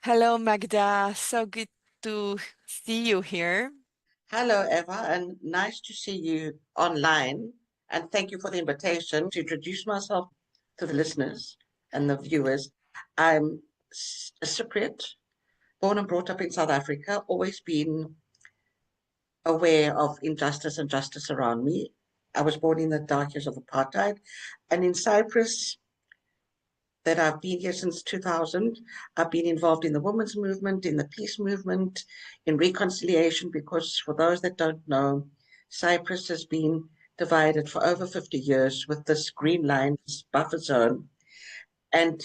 Hello, Magda. So good to see you here. Hello, Eva, and nice to see you online. And thank you for the invitation to introduce myself to the listeners and the viewers. I'm a Cypriot, born and brought up in South Africa, always been aware of injustice and justice around me. I was born in the dark years of apartheid, and in Cyprus, that I've been here since 2000. I've been involved in the women's movement, in the peace movement, in reconciliation, because for those that don't know, Cyprus has been divided for over 50 years with this green line, this buffer zone. And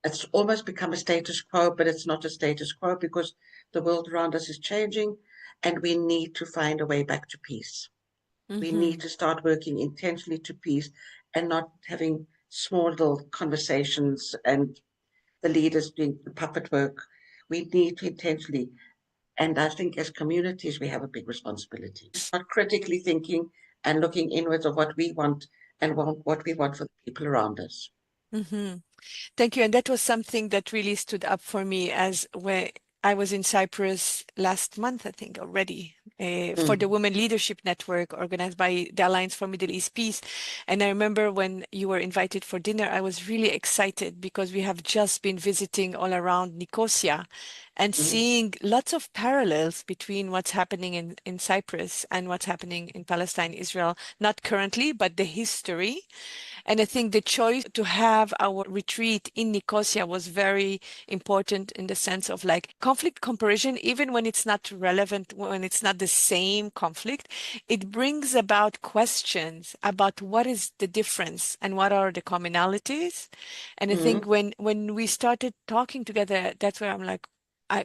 it's almost become a status quo, but it's not a status quo because the world around us is changing and we need to find a way back to peace. We need Hmm. to start working intentionally to peace and not having small little conversations and the leaders doing the puppet work. We need to intentionally, and I think as communities, we have a big responsibility. Start critically thinking and looking inwards of what we want and what we want for the people around us. Hmm. Thank you. And that was something that really stood up for me as when I was in Cyprus last month, I think already, for the Mm, Women Leadership Network organized by the Alliance for Middle East Peace. And I remember when you were invited for dinner, I was really excited because we have just been visiting all around Nicosia and mm, seeing lots of parallels between what's happening in Cyprus and what's happening in Palestine, Israel, not currently, but the history. And I think the choice to have our retreat in Nicosia was very important in the sense of like conflict comparison, even when it's not relevant, when it's not the same conflict, it brings about questions about what is the difference and what are the commonalities. And I think mm. when we started talking together, that's where I'm like,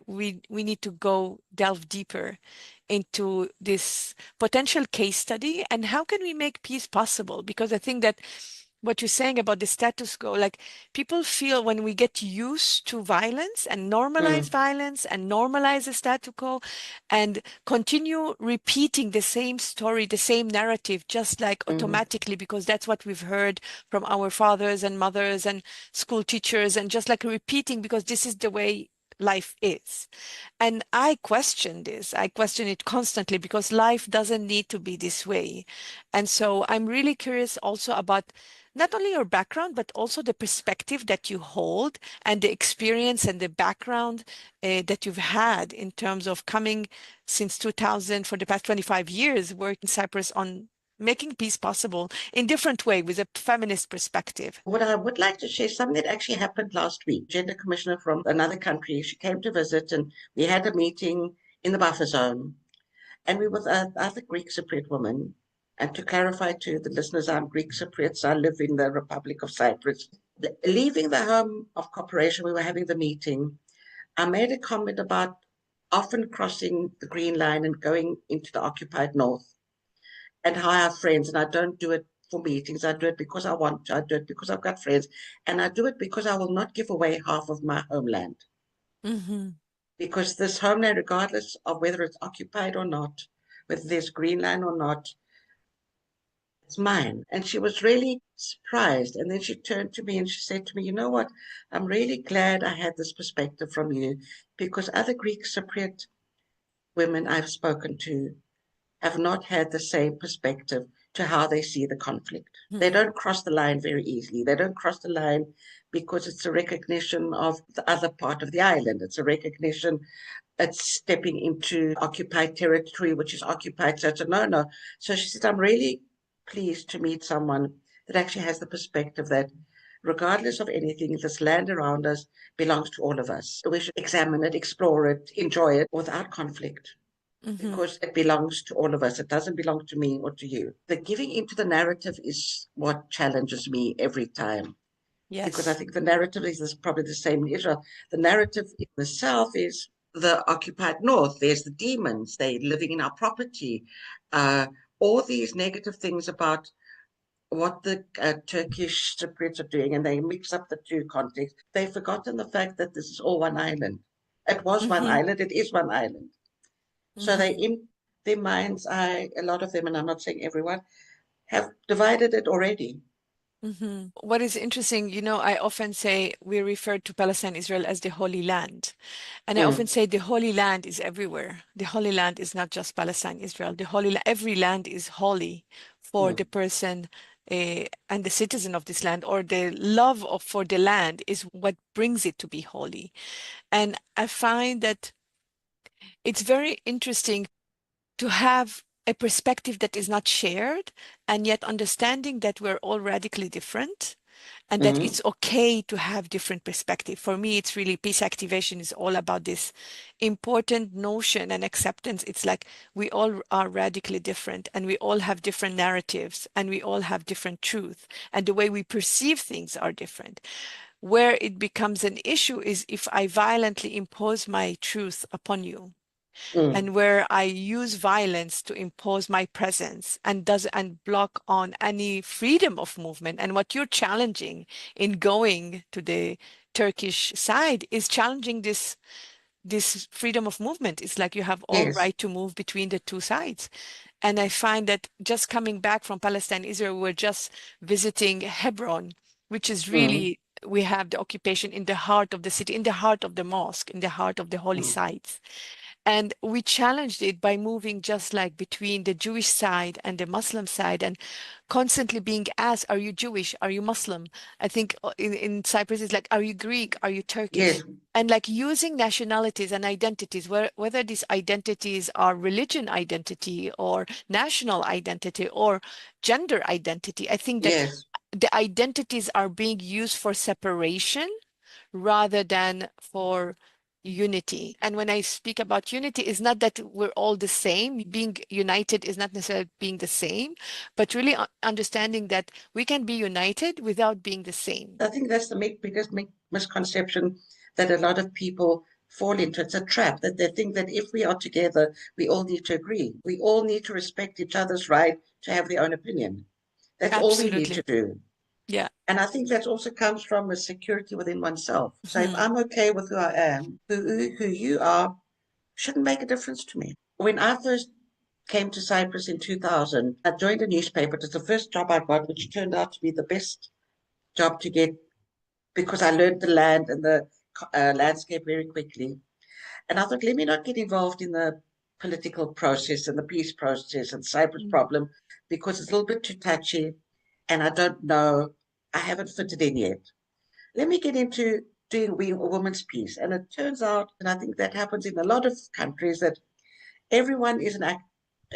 we need to go delve deeper into this potential case study and how can we make peace possible? Because I think that what you're saying about the status quo, like people feel when we get used to violence and normalize the status quo and continue repeating the same story, the same narrative, just like Mm, automatically, because that's what we've heard from our fathers and mothers and school teachers, and just like repeating because this is the way life is. And I question this. I question it constantly because life doesn't need to be this way. And so I'm really curious also about not only your background, but also the perspective that you hold and the experience and the background that you've had in terms of coming since 2000 for the past 25 years, working in Cyprus on making peace possible in different way with a feminist perspective. What I would like to share, something that actually happened last week. Gender commissioner from another country, she came to visit and we had a meeting in the buffer zone. And we were with other Greek Cypriot women. And to clarify to the listeners, I'm Greek Cypriot, so I live in the Republic of Cyprus. Leaving the home of cooperation, we were having the meeting. I made a comment about often crossing the green line and going into the occupied north and how I have friends, and I don't do it for meetings. I do it because I want to. I do it because I've got friends, and I do it because I will not give away half of my homeland. Hmm. Because this homeland, regardless of whether it's occupied or not, whether there's green line or not, it's mine. And she was really surprised. And then she turned to me and she said to me, you know what? I'm really glad I had this perspective from you because other Greek Cypriot women I've spoken to have not had the same perspective to how they see the conflict. They don't cross the line very easily. They don't cross the line because it's a recognition of the other part of the island. It's a recognition, it's stepping into occupied territory, which is occupied. So it's a no no. So she said, I'm really pleased to meet someone that actually has the perspective that regardless of anything, this land around us belongs to all of us. We should examine it, explore it, enjoy it without conflict Hmm. because it belongs to all of us. It doesn't belong to me or to you. The giving into the narrative is what challenges me every time because I Yes. think the narrative is probably the same in Israel. The narrative in the south is the occupied north. There's the demons. They're living in our property. Uh, all these negative things about what the Turkish Cypriots are doing, and they mix up the two contexts. They've forgotten the fact that this is all one island. It was one Hmm. island. It is one island. So they, Hmm. in their mind's eye, a lot of them, and I'm not saying everyone, have divided it already. What is interesting, I often say we refer to Palestine, Israel as the Holy Land. And I often Mm, say the Holy Land is everywhere. The Holy Land is not just Palestine, Israel. Every land is holy for the mm, person and the citizen of this land, or the love for the land is what brings it to be holy. And I find that it's very interesting to have a perspective that is not shared, and yet understanding that we're all radically different and that mm, it's okay to have different perspective. For me, it's really peace activation is all about this important notion and acceptance. It's like we all are radically different and we all have different narratives and we all have different truth and the way we perceive things are different. Where it becomes an issue is if I violently impose my truth upon you mm. and where I use violence to impose my presence and block on any freedom of movement. And what you're challenging in going to the Turkish side is challenging this freedom of movement. It's like you have all Yes. right to move between the two sides. And I find that just coming back from Palestine, Israel, we're just visiting Hebron, which is Mm, really, we have the occupation in the heart of the city, in the heart of the mosque, in the heart of the holy mm. sites. And we challenged it by moving just like between the Jewish side and the Muslim side and constantly being asked, are you Jewish? Are you Muslim? I think in Cyprus, it's like, are you Greek? Are you Yes, Turkish? And like using nationalities and identities, whether these identities are religion identity or national identity or gender identity, I think that yes, the identities are being used for separation rather than for unity. And when I speak about unity, it's not that we're all the same. Being united is not necessarily being the same, but really understanding that we can be united without being the same. I think that's the biggest misconception that a lot of people fall into. It's a trap that they think that if we are together, we all need to agree. We all need to respect each other's right to have their own opinion. That's all we need to Absolutely. do. Yeah. And I think that also comes from a security within oneself. So if Mhm. I'm okay with who I am, who you are, shouldn't make a difference to me. When I first came to Cyprus in 2000, I joined a newspaper. It was the first job I got, which turned out to be the best job to get because I learned the land and the landscape very quickly. And I thought, let me not get involved in the political process and the peace process and Cyprus Mm. problem because it's a little bit too touchy and I don't know, I haven't fitted in yet. Let me get into doing a women's peace. And it turns out, and I think that happens in a lot of countries, that everyone is a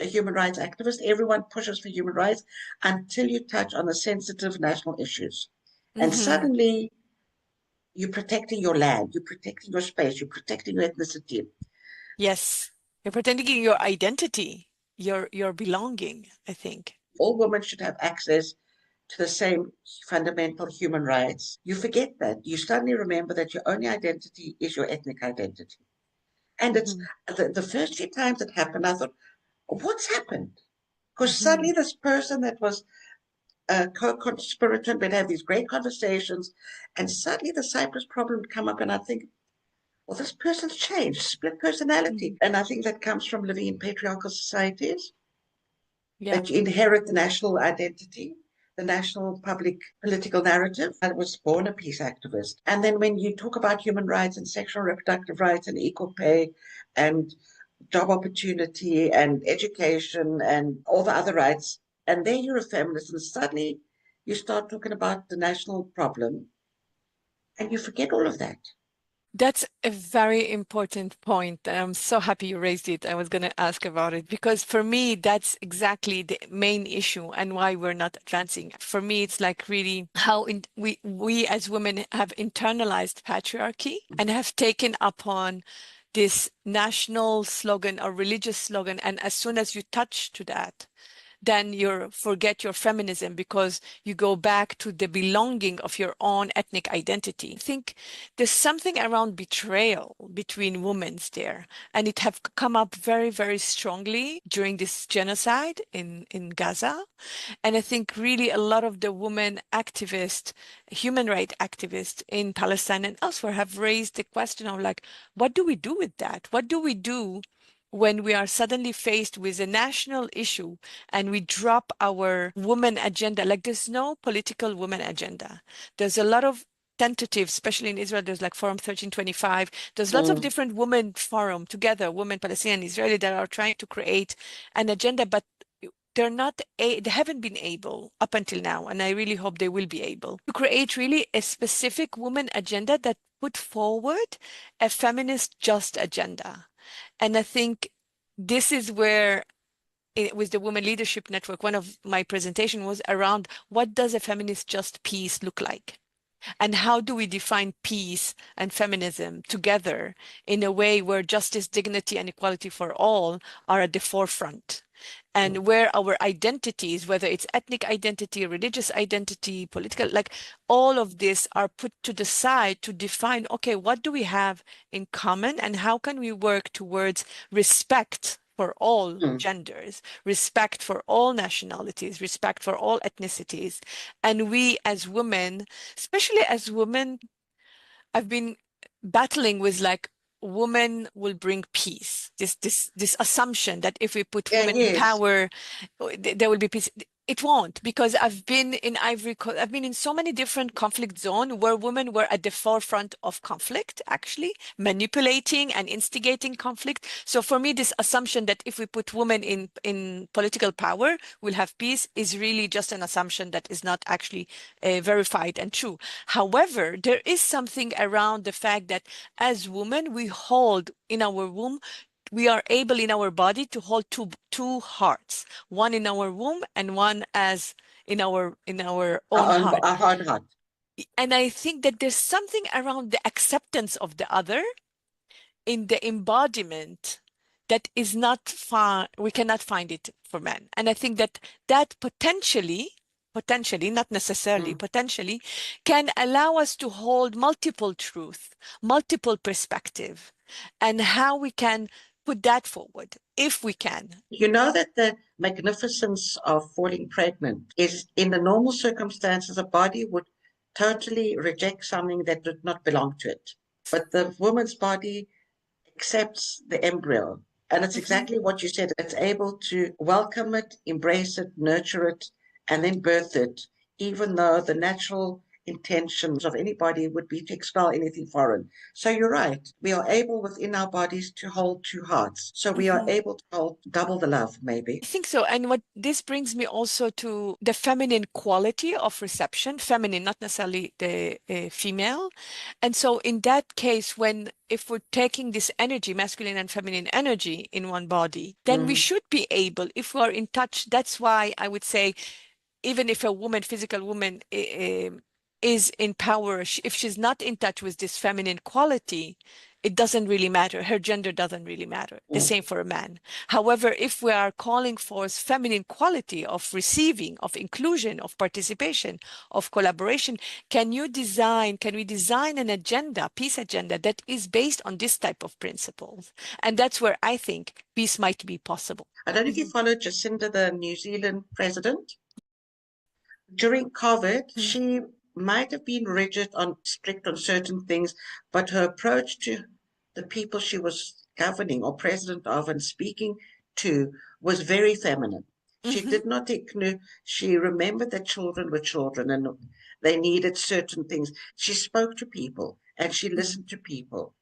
human rights activist. Everyone pushes for human rights until you touch on the sensitive national issues. And Mhm. suddenly you're protecting your land, you're protecting your space, you're protecting your ethnicity. Yes. You're pretending your identity, your belonging, I think. All women should have access to the same fundamental human rights. You forget that. You suddenly remember that your only identity is your ethnic identity. And it's Mhm. the first few times it happened, I thought, what's happened? Because suddenly Mhm. this person that was a co-conspirator would have these great conversations, and suddenly the Cyprus problem would come up, and I think, well, this person's changed, split personality. Mhm. And I think that comes from living in patriarchal societies, Yeah. that you inherit the national identity, the national public political narrative. I was born a peace activist. And then when you talk about human rights and sexual reproductive rights and equal pay and job opportunity and education and all the other rights, and then you're a feminist, and suddenly you start talking about the national problem and you forget all of that. That's a very important point. And I'm so happy you raised it. I was going to ask about it because for me, that's exactly the main issue and why we're not advancing. For me, it's like really how we as women have internalized patriarchy and have taken upon this national slogan or religious slogan. And as soon as you touch to that, then you forget your feminism because you go back to the belonging of your own ethnic identity. I think there's something around betrayal between women there, and it have come up very, very strongly during this genocide in Gaza. And I think really a lot of the women activists, human rights activists in Palestine and elsewhere have raised the question of like, what do we do with that? What do we do when we are suddenly faced with a national issue and we drop our woman agenda, like there's no political woman agenda. There's a lot of tentative, especially in Israel, there's like Forum 1325. There's lots of Mm, different women forum together, women, Palestinian, Israeli, that are trying to create an agenda, but they haven't been able up until now, and I really hope they will be able to create really a specific woman agenda that put forward a feminist just agenda. And I think this is where, with the Women Leadership Network, one of my presentation was around what does a feminist just peace look like? And how do we define peace and feminism together in a way where justice, dignity, and equality for all are at the forefront? mm, And where our identities, whether it's ethnic identity, religious identity, political, like all of this are put to the side to define, okay, what do we have in common and how can we work towards respect for all mm. genders, respect for all nationalities, respect for all ethnicities. And we as women, especially as women, I've been battling with like women will bring peace. This assumption that if we put Yeah, women in yes. power, there will be peace. It won't, because I've been in Ivory Coast. I've been in so many different conflict zones where women were at the forefront of conflict, actually manipulating and instigating conflict. So for me, this assumption that if we put women in political power, we'll have peace is really just an assumption that is not actually verified and true. However, there is something around the fact that as women, we hold in our womb, we are able in our body to hold two hearts, one in our womb and one as in our own heart. A hard heart. And I think that there's something around the acceptance of the other in the embodiment that is not far, we cannot find it for men. And I think that that potentially, not necessarily, Mm. potentially can allow us to hold multiple truth, multiple perspective, and how we can put that forward, if we can. You know that the magnificence of falling pregnant is in the normal circumstances, a body would totally reject something that did not belong to it. But the woman's body accepts the embryo. And it's Mhm. exactly what you said. It's able to welcome it, embrace it, nurture it, and then birth it, even though the natural intentions of anybody would be to expel anything foreign. So you're right. We are able within our bodies to hold two hearts. So we are Mhm. able to hold double the love, maybe. I think so. And what this brings me also to the feminine quality of reception, feminine, not necessarily the female. And so in that case, if we're taking this energy, masculine and feminine energy in one body, then we Mm, should be able, if we are in touch, that's why I would say, even if a woman, physical woman, is in power, if she's not in touch with this feminine quality, it doesn't really matter. Her gender doesn't really matter. The mm. same for a man. However, if we are calling for feminine quality of receiving, of inclusion, of participation, of collaboration, can we design an agenda, peace agenda that is based on this type of principles? And that's where I think peace might be possible. I don't know if you Mhm. followed Jacinda, the New Zealand president. During COVID, Mhm. she might have been strict on certain things, but her approach to the people she was governing or president of and speaking to was very feminine. She Mhm. did not ignore, she remembered that children were children and they needed certain things. She spoke to people and she listened to people.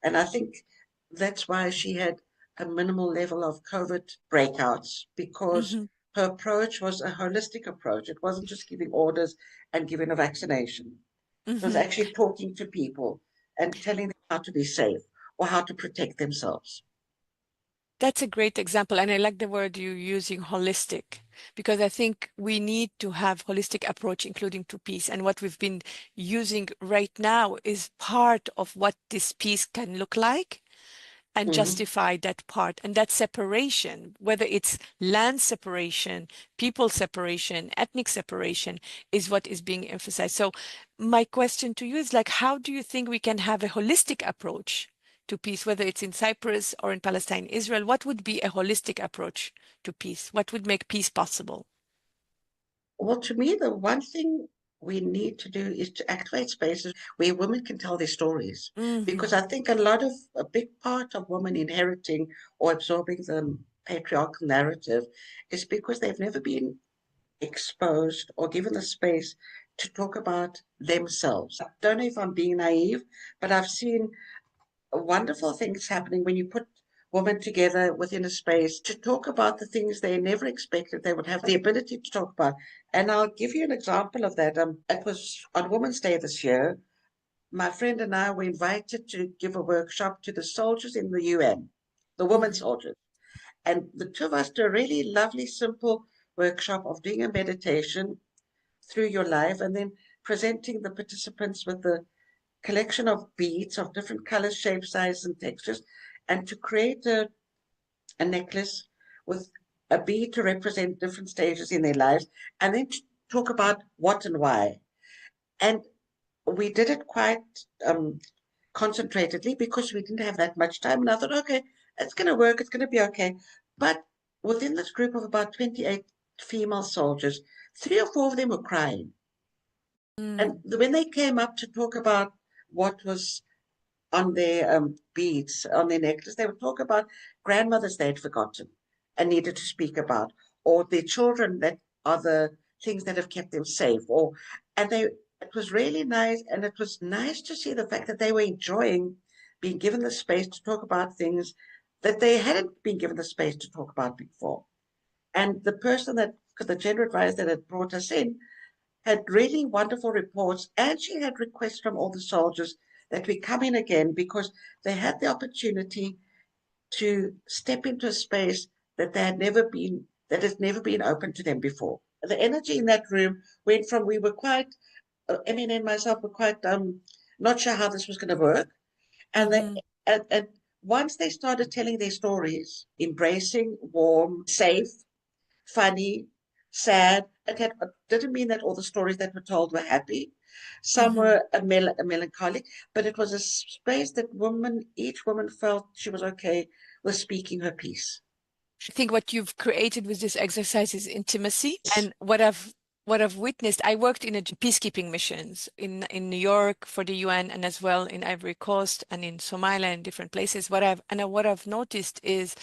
And I think that's why she had a minimal level of COVID breakouts because Mhm. her approach was a holistic approach. It wasn't just giving orders and giving a vaccination. It was Mhm. actually talking to people and telling them how to be safe or how to protect themselves. That's a great example. And I like the word you're using, holistic, because I think we need to have holistic approach, including to peace. And what we've been using right now is part of what this peace can look like and Mm-hmm. justify that part. And that separation, whether it's land separation, people separation, ethnic separation, is what is being emphasized. So my question to you is like, how do you think we can have a holistic approach to peace, whether it's in Cyprus or in Palestine, Israel? What would be a holistic approach to peace? What would make peace possible? Well, to me, the one thing we need to do is to activate spaces where women can tell their stories. Because Hmm. I think a big part of women inheriting or absorbing the patriarchal narrative is because they've never been exposed or given the space to talk about themselves. I don't know if I'm being naive, but I've seen wonderful things happening when you put women together within a space to talk about the things they never expected they would have the ability to talk about. And I'll give you an example of that. It was on Women's Day this year. My friend and I were invited to give a workshop to the soldiers in the UN, the women Hmm. soldiers. And the two of us did a really lovely, simple workshop of doing a meditation through your life and then presenting the participants with the collection of beads of different colors, shapes, sizes, and textures, and to create a necklace with a bead to represent different stages in their lives, and then to talk about what and why. And we did it quite concentratedly because we didn't have that much time. And I thought, okay, it's going to work, it's going to be okay. But within this group of about 28 female soldiers, three or four of them were crying. And Mm. when they came up to talk about what was on their beads, on their necklace, they would talk about grandmothers they'd forgotten and needed to speak about, or their children that are the things that have kept them safe. And it was really nice, and it was nice to see the fact that they were enjoying being given the space to talk about things that they hadn't been given the space to talk about before. And the gender advisor that had brought us in, had really wonderful reports, and she had requests from all the soldiers that we come in again because they had the opportunity to step into a space that has never been open to them before. The energy in that room went from we were quite, Emily and myself were quite not sure how this was going to work, and they Hmm. and once they started telling their stories, embracing, warm, safe, funny, sad. It didn't mean that all the stories that were told were happy. Some Hmm. were a melancholic, but it was a space that each woman felt she was okay with speaking her piece. I think what you've created with this exercise is intimacy. And what I've witnessed, I worked in a peacekeeping missions in New York for the UN and as well in Ivory Coast and in Somalia and different places. What I've noticed is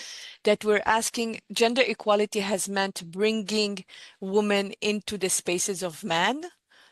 that we're asking gender equality has meant bringing women into the spaces of man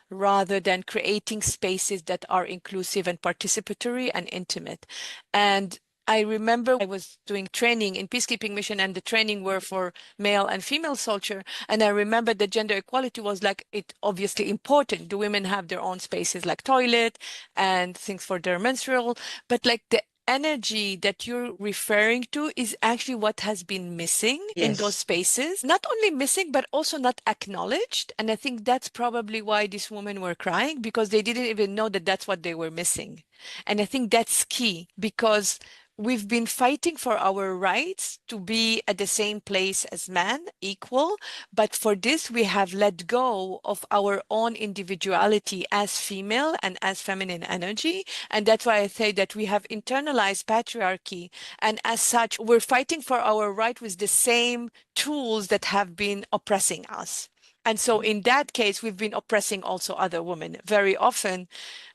rather than creating spaces that are inclusive and participatory and intimate. And I remember I was doing training in peacekeeping mission and the training were for male and female soldier. And I remember that gender equality was like, it obviously important. The women have their own spaces like toilet and things for their menstrual, but like the energy that you're referring to is actually what has been missing in those Yes, spaces. Not only missing, but also not acknowledged. And I think that's probably why these women were crying because they didn't even know that that's what they were missing. And I think that's key because we've been fighting for our rights to be at the same place as man, equal. But for this, we have let go of our own individuality as female and as feminine energy. And that's why I say that we have internalized patriarchy. And as such, we're fighting for our right with the same tools that have been oppressing us. And so in that case, we've been oppressing also other women. Very often,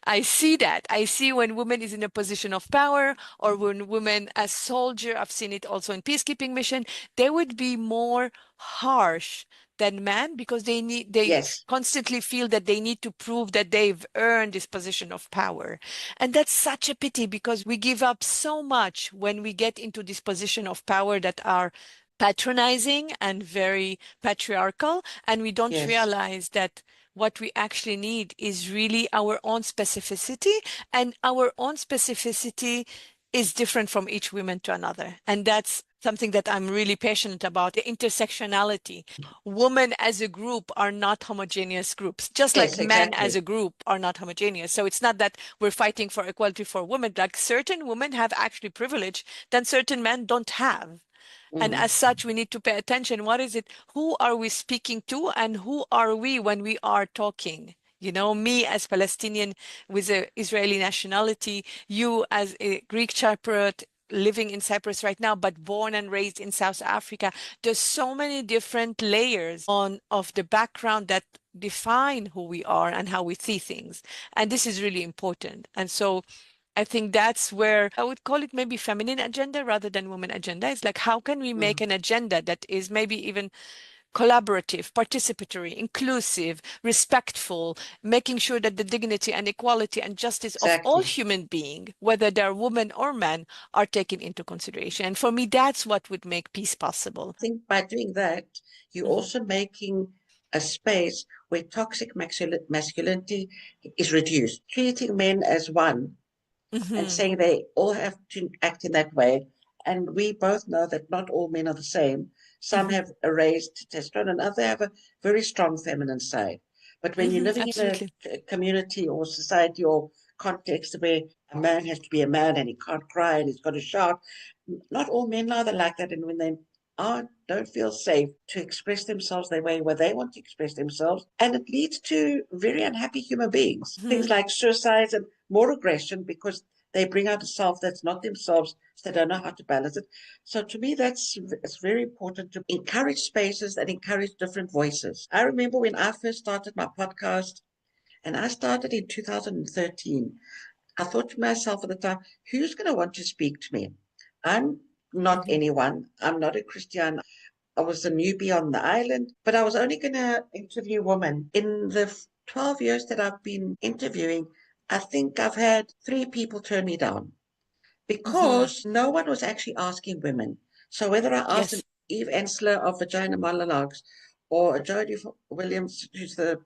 I see that. I see when women is in a position of power or when women as soldier, I've seen it also in peacekeeping mission, they would be more harsh than men because they yes, constantly feel that they need to prove that they've earned this position of power. And that's such a pity because we give up so much when we get into this position of power that are patronizing and very patriarchal, and we don't yes, realize that what we actually need is really our own specificity, and our own specificity is different from each woman to another. And that's something that I'm really passionate about, the intersectionality. Women as a group are not homogeneous groups, just like yes, men as exactly. a group are not homogeneous. So it's not that we're fighting for equality for women, like certain women have actually privilege that certain men don't have. And Mm. as such, we need to pay attention. What is it? Who are we speaking to? And who are we when we are talking? You know, me as Palestinian with an Israeli nationality, you as a Greek Cypriot living in Cyprus right now, but born and raised in South Africa. There's so many different layers on of the background that define who we are and how we see things. And this is really important. And so I think that's where I would call it maybe feminine agenda rather than women agenda. It's like, how can we make an agenda that is maybe even collaborative, participatory, inclusive, respectful, making sure that the dignity and equality and justice of all Exactly. human beings, whether they're women or men, are taken into consideration. And for me, that's what would make peace possible. I think by doing that, you're Hmm. also making a space where toxic masculinity is reduced, treating men as one and Hmm. saying they all have to act in that way. And we both know that not all men are the same. Some Hmm. have a raised testosterone and others have a very strong feminine side. But when you're Hmm. living in Absolutely. a community or society or context where a man has to be a man and he can't cry and he's got to shout, not all men are like that. And when they don't feel safe to express themselves the way where they want to express themselves, and it leads to very unhappy human beings. Things Hmm. like suicides and more aggression because they bring out a self that's not themselves, so they don't know how to balance it. So to me, it's very important to encourage spaces that encourage different voices. I remember when I first started my podcast, and I started in 2013. I thought to myself at the time, who's going to want to speak to me? I'm not Hmm. anyone. I'm not a Christian. I was a newbie on the island, but I was only going to interview women. In the 12 years that I've been interviewing, I think I've had 3 people turn me down Hmm. because no one was actually asking women. So whether I asked an Yes. Eve Ensler of Vagina Monologues or a Jodie Williams, who's the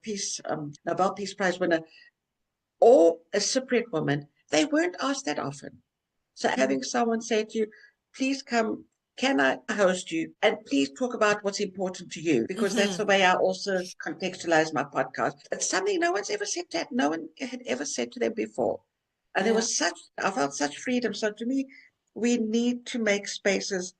Nobel Peace Prize winner, or a Cypriot woman, they weren't asked that often. So Hmm. having someone say to you, please come, can I host you? And please talk about what's important to you, because that's Hmm. the way I also contextualize my podcast. It's something no one's ever said that. No one had ever said to them before. And Yeah. I felt such freedom. So to me, we need to make spaces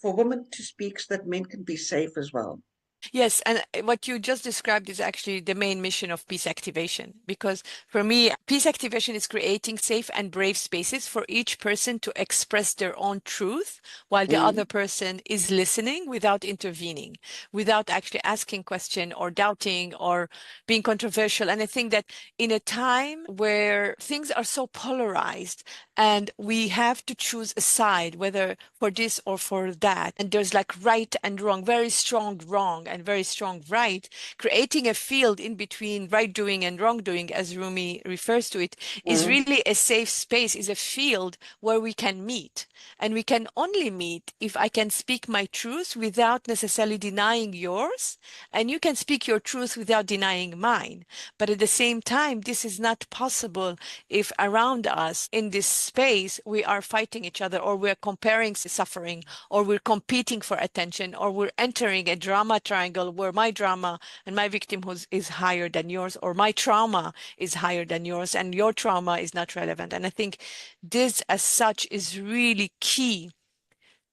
for women to speak so that men can be safe as well. Yes, and what you just described is actually the main mission of peace activation. Because for me, peace activation is creating safe and brave spaces for each person to express their own truth while the other Mm, person is listening without intervening, without actually asking question or doubting or being controversial. And I think that in a time where things are so polarized and we have to choose a side, whether for this or for that, and there's like right and wrong, very strong wrong and very strong right, creating a field in between right doing and wrongdoing, as Rumi refers to it, is mm, really a safe space, is a field where we can meet. And we can only meet if I can speak my truth without necessarily denying yours, and you can speak your truth without denying mine. But at the same time, this is not possible if around us in this space we are fighting each other, or we're comparing suffering, or we're competing for attention, or we're entering a drama triangle where my drama and my victimhood is higher than yours, or my trauma is higher than yours, and your trauma is not relevant. And I think this, as such, is really key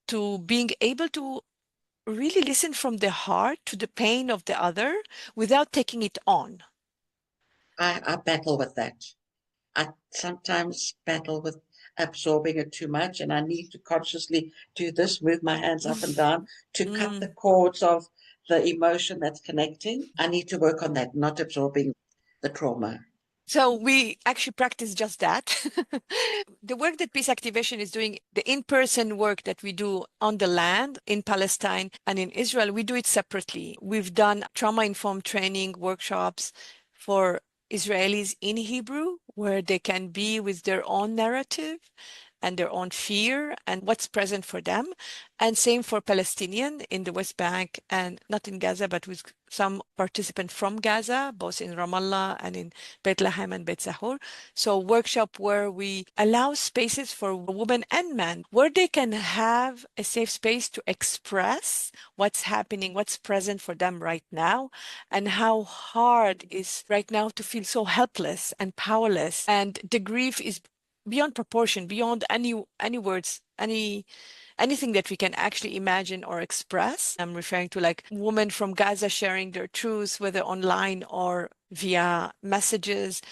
to being able to really listen from the heart to the pain of the other without taking it on. I battle with that. I sometimes battle with absorbing it too much, and I need to consciously do this, move my hands up and down to cut the Mm. cords of the emotion that's connecting. I need to work on that, not absorbing the trauma. So we actually practice just that. The work that Peace Activation is doing, the in-person work that we do on the land in Palestine and in Israel, we do it separately. We've done trauma-informed training workshops for Israelis in Hebrew, where they can be with their own narrative and their own fear and what's present for them. And same for Palestinian in the West Bank, and not in Gaza, but with some participants from Gaza, both in Ramallah and in Bethlehem and Beit Sahur. So workshop where we allow spaces for women and men where they can have a safe space to express what's happening, what's present for them right now, and how hard is right now to feel so helpless and powerless. And the grief is beyond proportion, beyond any words, anything that we can actually imagine or express. I'm referring to like women from Gaza sharing their truths, whether online or via messages.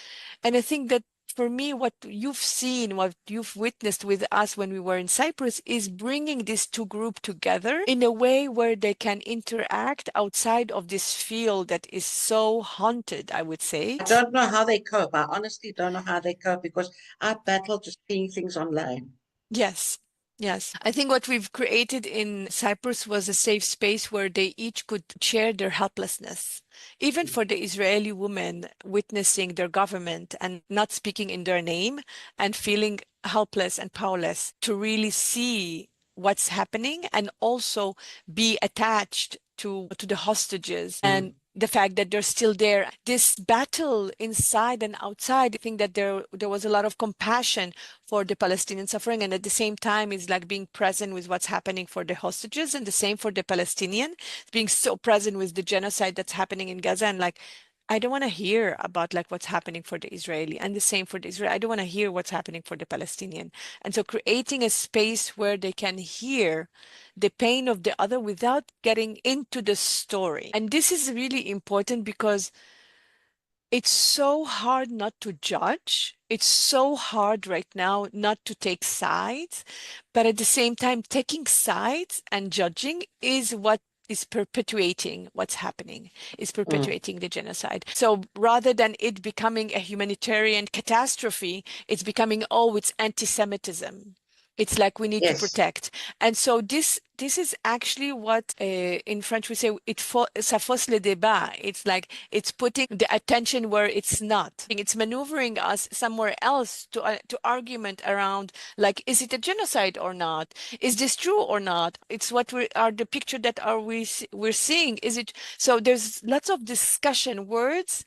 And I think that for me, what you've seen, what you've witnessed with us when we were in Cyprus is bringing these two groups together in a way where they can interact outside of this field that is so haunted, I would say. I don't know how they cope. I honestly don't know how they cope because I battle just seeing things online. Yes. Yes. I think what we've created in Cyprus was a safe space where they each could share their helplessness. Even for the Israeli women witnessing their government and not speaking in their name and feeling helpless and powerless to really see what's happening and also be attached to the hostages and the fact that they're still there. This battle inside and outside, I think that there was a lot of compassion for the Palestinian suffering, and at the same time is like being present with what's happening for the hostages, and the same for the Palestinian, being so present with the genocide that's happening in Gaza, and like I don't want to hear about like what's happening for the Israeli, and the same for the Israel. I don't want to hear what's happening for the Palestinian. And so creating a space where they can hear the pain of the other without getting into the story. And this is really important because it's so hard not to judge. It's so hard right now not to take sides. But at the same time, taking sides and judging is what is perpetuating what's happening, is perpetuating the genocide. So rather than it becoming a humanitarian catastrophe, it's becoming, oh, it's anti-Semitism. It's like we need to Yes. protect. And so this is actually what in French we say ça fausse le débat. It's like it's putting the attention where it's not. It's maneuvering us somewhere else to argument around like, is it a genocide or not? Is this true or not? It's what we are the picture that we're seeing. Is it so? There's lots of discussion words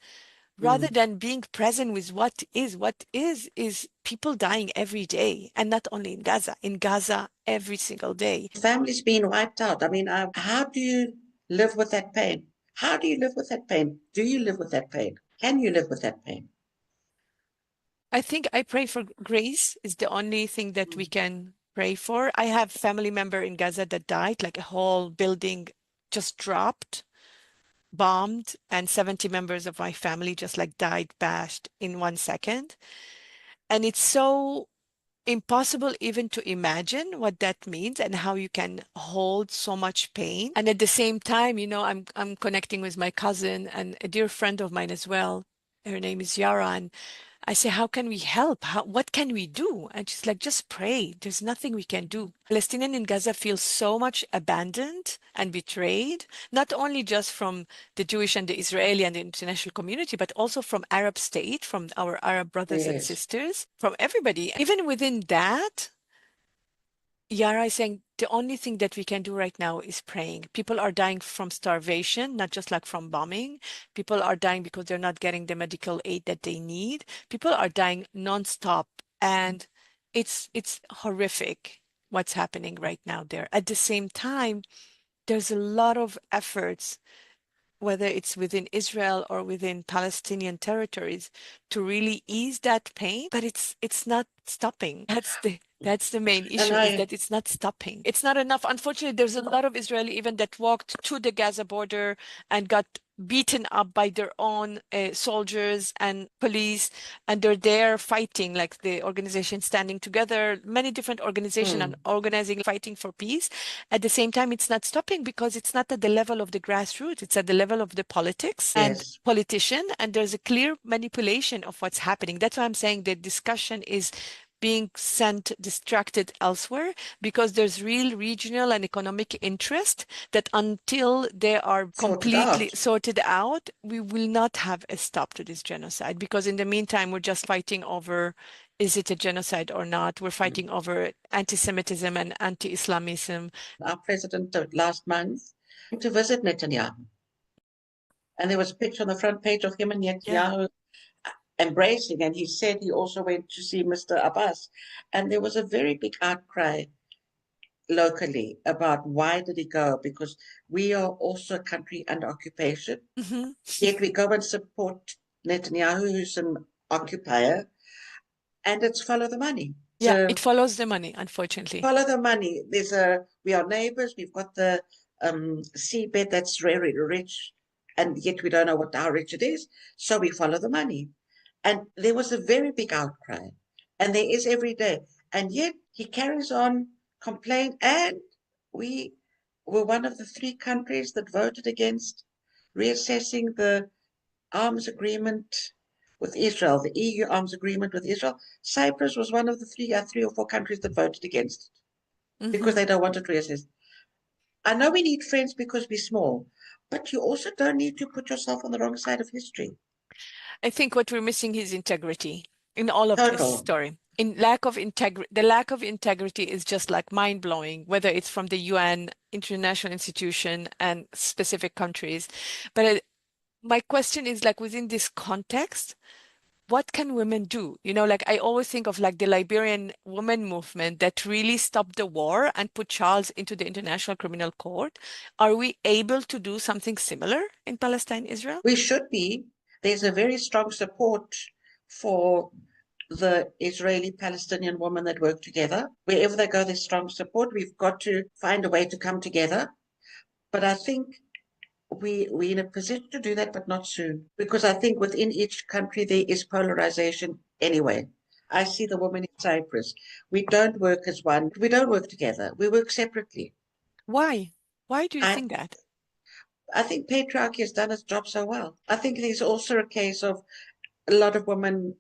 rather than being present with what is people dying every day, and not only in Gaza every single day. Families being wiped out. I mean, how do you live with that pain? How do you live with that pain? Do you live with that pain? Can you live with that pain? I think I pray for grace is the only thing that we can pray for. I have family member in Gaza that died, like a whole building just dropped, bombed, and 70 members of my family just like died, bashed in 1 second. And it's so impossible even to imagine what that means and how you can hold so much pain. And at the same time, I'm connecting with my cousin and a dear friend of mine as well. Her name is Yara, and I say, how can we help? What can we do? And she's like, just pray. There's nothing we can do. Palestinian in Gaza feel so much abandoned and betrayed, not only just from the Jewish and the Israeli and the international community, but also from Arab state, from our Arab brothers and Yes. sisters, from everybody. Even within that, Yara is saying the only thing that we can do right now is praying. People are dying from starvation, not just like from bombing. People are dying because they're not getting the medical aid that they need. People are dying nonstop, and it's horrific what's happening right now there. At the same time, there's a lot of efforts, whether it's within Israel or within Palestinian territories, to really ease that pain, but it's not stopping. That's the main And issue, is that it's not stopping. It's not enough. Unfortunately, there's a lot of Israeli even that walked to the Gaza border and got beaten up by their own soldiers and police, and they're there fighting, like the organization Standing Together, many different organizations and organizing, fighting for peace. At the same time, it's not stopping because it's not at the level of the grassroots, it's at the level of the politics and yes. politician, and there's a clear manipulation of what's happening. That's why I'm saying the discussion is being sent distracted elsewhere, because there's real regional and economic interest that until they are Sorted completely out. sorted out, we will not have a stop to this genocide. Because in the meantime, we're just fighting over, is it a genocide or not? We're fighting over anti-Semitism and anti-Islamism. Our president last month came to visit Netanyahu. And there was a picture on the front page of him and Yeah. Netanyahu embracing. And he said he also went to see Mr. Abbas. And there was a very big outcry locally about why did he go? Because we are also a country under occupation. Hmm. Yet we go and support Netanyahu, who's an occupier, and it's follow the money. Yeah, it So follows the money, unfortunately. follow the money. We are neighbors. We've got the seabed that's very rich, and yet we don't know how rich it is. So we follow the money. And there was a very big outcry, and there is every day. And yet he carries on complaining. And we were one of the three countries that voted against reassessing the arms agreement with Israel, the EU arms agreement with Israel. Cyprus was one of the three or four countries that voted against it because Hmm. they don't want it reassessed. I know we need friends because we're small, but you also don't need to put yourself on the wrong side of history. I think what we're missing is integrity in all of this Total. story. In lack of integrity, the lack of integrity is just like mind-blowing, whether it's from the UN, international institution, and specific countries. But my question is like within this context, what can women do? You know, like I always think of like the Liberian women movement that really stopped the war and put Charles into the International Criminal Court. Are we able to do something similar in Palestine, Israel? We should be. There's a very strong support for the Israeli Palestinian women that work together. Wherever they go, there's strong support. We've got to find a way to come together. But I think we're in a position to do that, but not soon. Because I think within each country there is polarization anyway. I see the women in Cyprus. We don't work as one. We don't work together. We work separately. Why? Why do you I think that? I think patriarchy has done its job so well. I think there's also a case of a lot of women,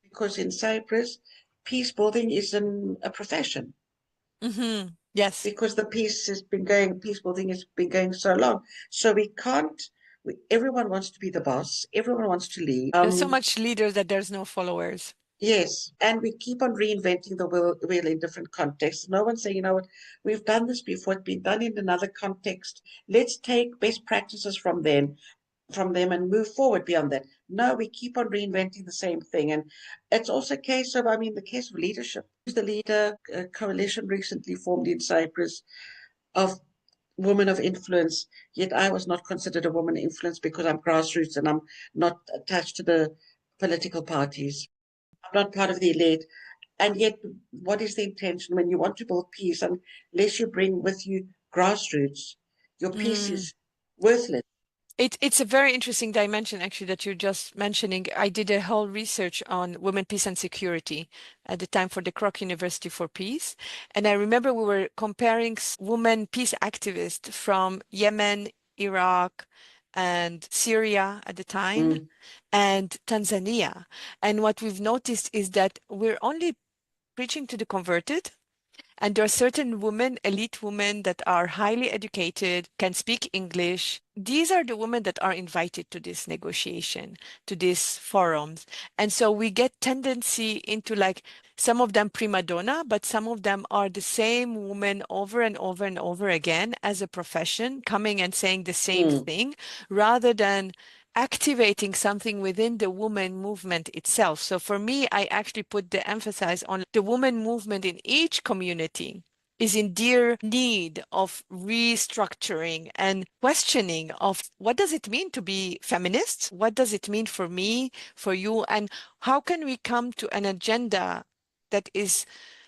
because in Cyprus, peace building is a profession, Yes. because peace building has been going so long. So we can't, everyone wants to be the boss, everyone wants to lead. There's so much leaders that there's no followers. Yes, and we keep on reinventing the wheel in different contexts. No one's saying, you know what, we've done this before, it's been done in another context. Let's take best practices from them and move forward beyond that. No, we keep on reinventing the same thing. And it's also a case of, I mean, the case of leadership. Who's the leader? A coalition recently formed in Cyprus of women of influence, yet I was not considered a woman of influence because I'm grassroots and I'm not attached to the political parties. I'm not part of the elite. And yet, what is the intention when you want to build peace? Unless you bring with you grassroots, your peace Mm. is worthless. It's a very interesting dimension, actually, that you're just mentioning. I did a whole research on women, peace, and security at the time for the Kroc University for Peace. And I remember we were comparing women peace activists from Yemen, Iraq, and Syria at the time, Mm, and Tanzania. And what we've noticed is that we're only preaching to the converted. And there are certain women, elite women that are highly educated, can speak English. These are the women that are invited to this negotiation, to these forums. And so we get tendency into like some of them prima donna, but some of them are the same woman over and over and over again as a profession, coming and saying the same mm, thing, rather than activating something within the woman movement itself. So for me, I actually put the emphasis on the woman movement in each community is in dear need of restructuring and questioning of what does it mean to be feminist? What does it mean for me, for you? And how can we come to an agenda that is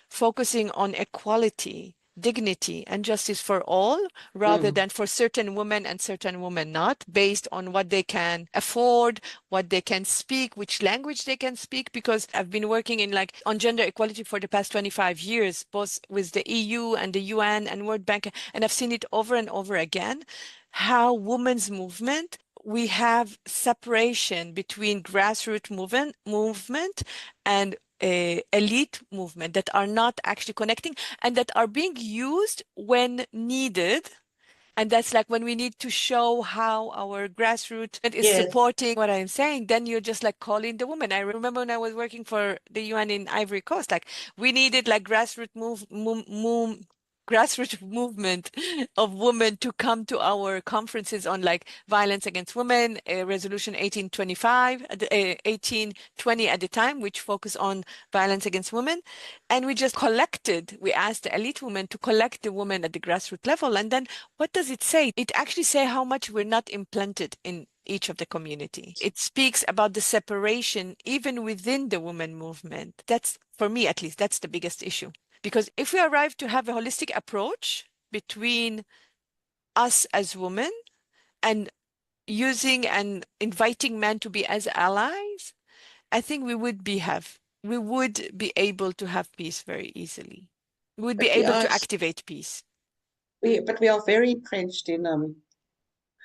focusing on equality, dignity, and justice for all, rather mm, than for certain women and certain women not, based on what they can afford, what they can speak, which language they can speak. Because I've been working in like on gender equality for the past 25 years, both with the EU and the UN and World Bank, and I've seen it over and over again, how women's movement we have separation between grassroots movement and a elite movement that are not actually connecting and that are being used when needed. And that's like when we need to show how our grassroots is yes, supporting what I'm saying, then you're just like calling the woman. I remember when I was working for the UN in Ivory Coast, like we needed like grassroots movement of women to come to our conferences on like violence against women, resolution 1825, 1820 at the time, which focused on violence against women. And we just collected, we asked the elite women to collect the women at the grassroots level. And then what does it say? It actually say how much we're not implanted in each of the community. It speaks about the separation even within the women movement. That's, for me at least, that's the biggest issue. Because if we arrive to have a holistic approach between us as women and using and inviting men to be as allies, I think we would be able to have peace very easily. We would be But we able are to activate peace. we are very entrenched in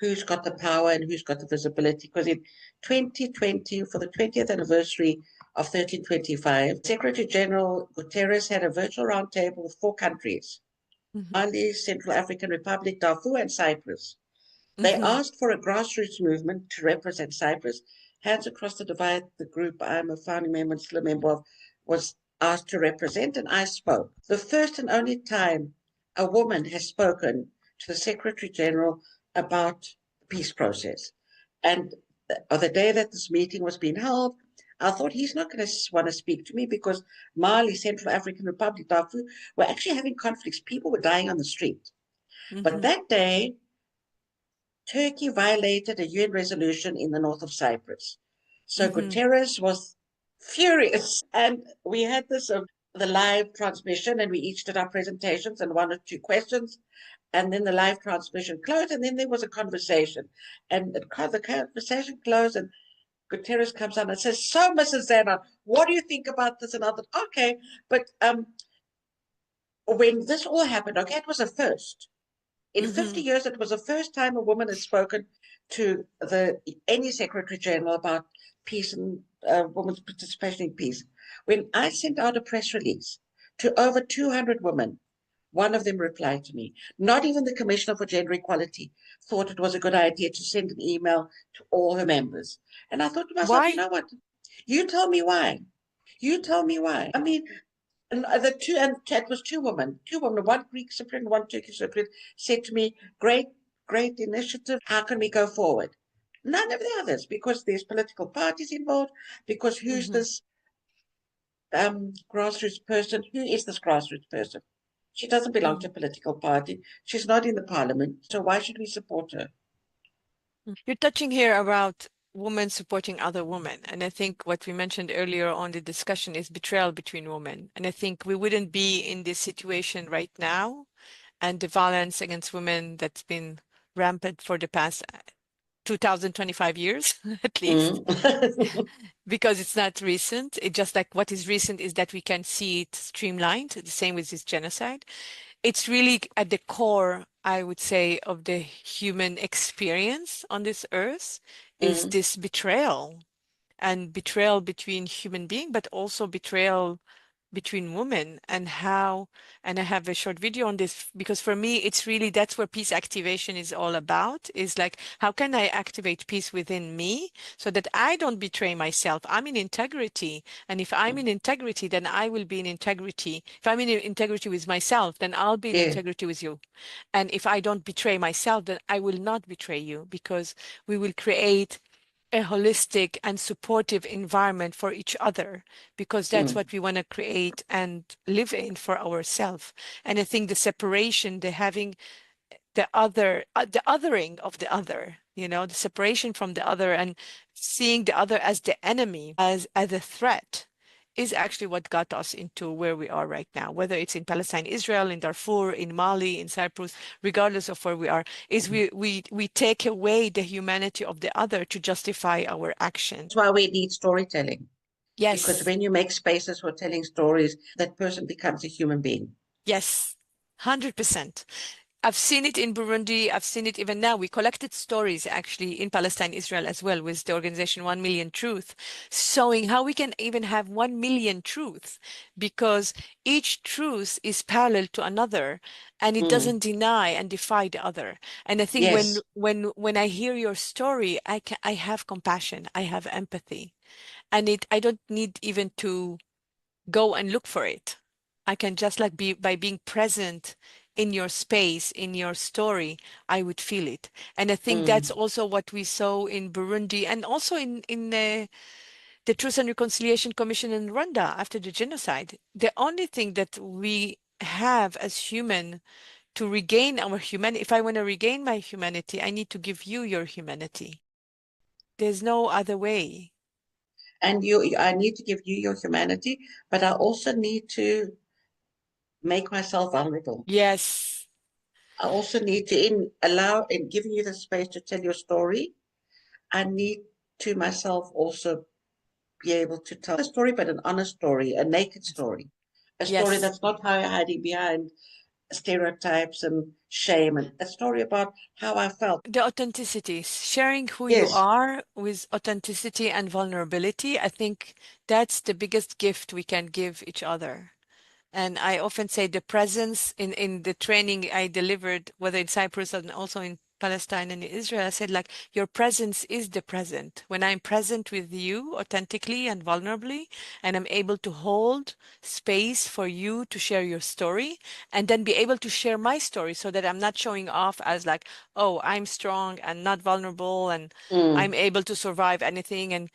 who's got the power and who's got the visibility. Because in 2020, for the 20th anniversary of 1325, Secretary General Guterres had a virtual roundtable with 4 countries: Mhm. Mali, Central African Republic, Darfur, and Cyprus. They Mhm. asked for a grassroots movement to represent Cyprus. Hands Across the Divide, the group I'm a founding member and still a member of, was asked to represent, and I spoke. The first and only time a woman has spoken to the Secretary General about the peace process. And on the day that this meeting was being held, I thought he's not going to want to speak to me because Mali, Central African Republic, Darfur were actually having conflicts. People were dying on the street. But Mhm. that day, Turkey violated a UN resolution in the north of Cyprus. So Mhm. Guterres was furious. And we had the live transmission, and we each did our presentations and 1 or 2 questions. And then the live transmission closed, and then there was a conversation. And the conversation closed, and Guterres comes on and says, "So, Mrs. Zenon, what do you think about this?" And I thought, okay, but when this all happened, okay, it was a first. In 50 Mhm. years, it was the first time a woman had spoken to any Secretary General about peace and women's participation in peace. When I sent out a press release to over 200 women, one of them replied to me. Not even the Commissioner for Gender Equality thought it was a good idea to send an email to all her members. And I thought to myself, you Why? know what? You tell me why. You tell me why. I mean, and it was 2 women, one Greek Cypriot and one Turkish Cypriot, said to me, great initiative. How can we go forward? None of the others, because there's political parties involved, because who's Mhm. this grassroots person? Who is this grassroots person? She doesn't belong to a Mhm. political party. She's not in the parliament. So why should we support her? You're touching here about women supporting other women. And I think what we mentioned earlier on the discussion is betrayal between women. And I think we wouldn't be in this situation right now and the violence against women that's been rampant for the past 2025 years at least, Mm. because it's not recent. It just like what is recent is that we can see it streamlined, the same with this genocide. It's really at the core, I would say, of the human experience on this earth is Mm. this betrayal and betrayal between human beings, but also betrayal between women and how, and I have a short video on this because for me, it's really that's where peace activation is all about, is like, how can I activate peace within me so that I don't betray myself? I'm in integrity. And if I'm in integrity, then I will be in integrity. If I'm in integrity with myself, then I'll be in Yeah. integrity with you. And if I don't betray myself, then I will not betray you because we will create a holistic and supportive environment for each other because that's Mm. what we want to create and live in for ourselves. And I think the separation, the having the othering of the other, the separation from the other and seeing the other as the enemy, as a threat, is actually what got us into where we are right now, whether it's in Palestine, Israel, in Darfur, in Mali, in Cyprus, regardless of where we are, is we take away the humanity of the other to justify our action. That's why we need storytelling. Because Yes. when you make spaces for telling stories, that person becomes a human being. Yes, 100%. I've seen it in Burundi. I've seen it even now. We collected stories actually in Palestine, Israel as well with the organization 1 Million Truth, showing how we can even have 1 million truths because each truth is parallel to another and it Mm. doesn't deny and defy the other. And I think when Yes. when I hear your story, I have compassion, I have empathy, and I don't need even to go and look for it. I can just like be by being present in your space, in your story, I would feel it. And I think that's Mm. also what we saw in Burundi and also in the Truth and Reconciliation Commission in Rwanda after the genocide. The only thing that we have as human to regain our humanity, if I want to regain my humanity, I need to give you your humanity. There's no other way. And I need to give you your humanity, but I also need to make myself vulnerable. Yes. I also need to allow in giving you the space to tell your story. I need to myself also be able to tell a story, but an honest story, a naked story, a story Yes. that's not hiding behind stereotypes and shame, and a story about how I felt. The authenticity, sharing who you Yes. are with authenticity and vulnerability, I think that's the biggest gift we can give each other. And I often say the presence in the training I delivered, whether in Cyprus and also in Palestine and Israel, I said, like, your presence is the present. When I'm present with you authentically and vulnerably, and I'm able to hold space for you to share your story, and then be able to share my story so that I'm not showing off as like, oh, I'm strong and not vulnerable and Mm. I'm able to survive anything. And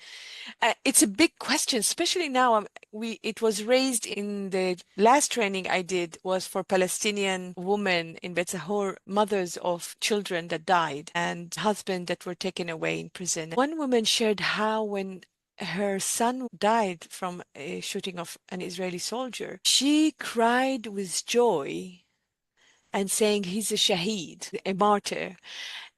it's a big question, especially now. It was raised in the last training I did was for Palestinian women in Bet Sahur, mothers of children that died and husbands that were taken away in prison. One woman shared how when her son died from a shooting of an Israeli soldier, she cried with joy and saying he's a shaheed, a martyr.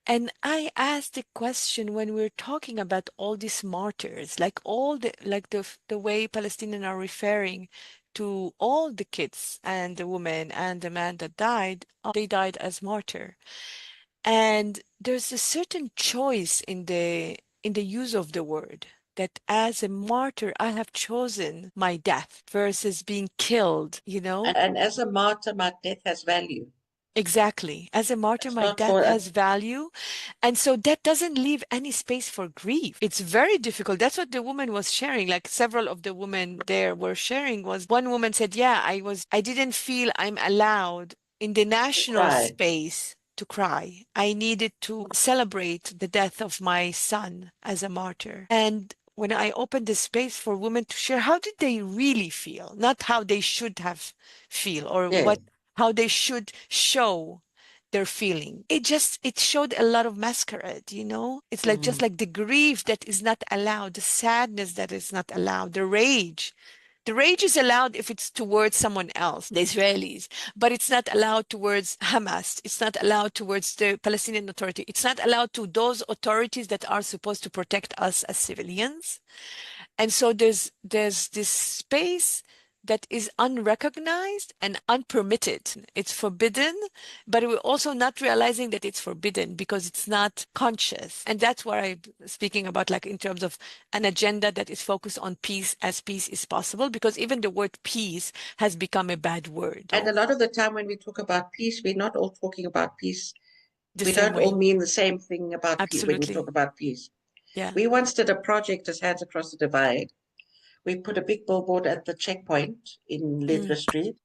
And I asked the question when we're talking about all these martyrs, like all the like the way Palestinians are referring to all the kids and the woman and the man that died, they died as martyr. And there's a certain choice in the use of the word that as a martyr, I have chosen my death versus being killed, you know? And as a martyr, my death has value. Exactly. As a martyr, It's my not death for has value. And so that doesn't leave any space for grief. It's very difficult. That's what the woman was sharing. Like several of the women there were sharing was one woman said, yeah, I didn't feel I'm allowed in the to national cry. space to cry. I needed to celebrate the death of my son as a martyr. And when I opened the space for women to share, how did they really feel? Not how they should have feel or Yes. how they should show their feeling. It showed a lot of masquerade, you know? It's like just Mm. like the grief that is not allowed, the sadness that is not allowed, the rage. The rage is allowed if it's towards someone else, the Israelis, but it's not allowed towards Hamas. It's not allowed towards the Palestinian Authority. It's not allowed to those authorities that are supposed to protect us as civilians. And so there's this space that is unrecognized and unpermitted. It's forbidden, but we're also not realizing that it's forbidden because it's not conscious. And that's what I'm speaking about, like in terms of an agenda that is focused on peace as peace is possible, because even the word peace has become a bad word. And So a lot of the time when we talk about peace, we're not all talking about peace. the We same don't all way. mean the same thing about peace when we talk Absolutely. about peace. Yeah. We once did a project as Hands Across the Divide. We put a big billboard at the checkpoint in Mm. Ledra Street,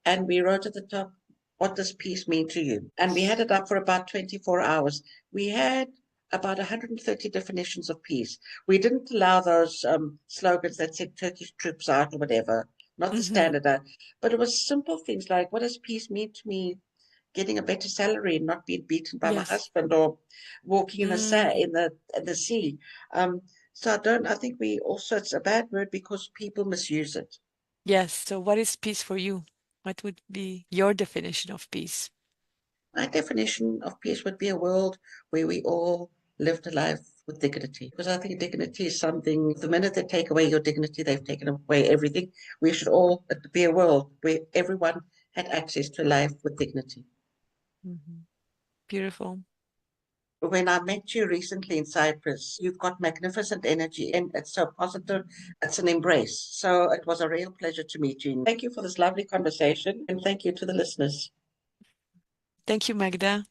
and we wrote at the top, "What does peace mean to you?" And we had it up for about 24 hours. We had about 130 definitions of peace. We didn't allow those slogans that said Turkish troops out or whatever, not the Hmm. standard, but it was simple things like, what does peace mean to me? Getting a better salary and not being beaten by my Yes. husband, or walking in Mm. in the sea. Um, so I think we also, it's a bad word because people misuse it. Yes. So what is peace for you? What would be your definition of peace? My definition of peace would be a world where we all lived a life with dignity. Because I think dignity is something, the minute they take away your dignity, they've taken away everything. We should all be a world where everyone had access to life with dignity. Hmm. Beautiful. When I met you recently in Cyprus, you've got magnificent energy and it's so positive. It's an embrace. So it was a real pleasure to meet you. Thank you for this lovely conversation and thank you to the listeners. Thank you, Magda.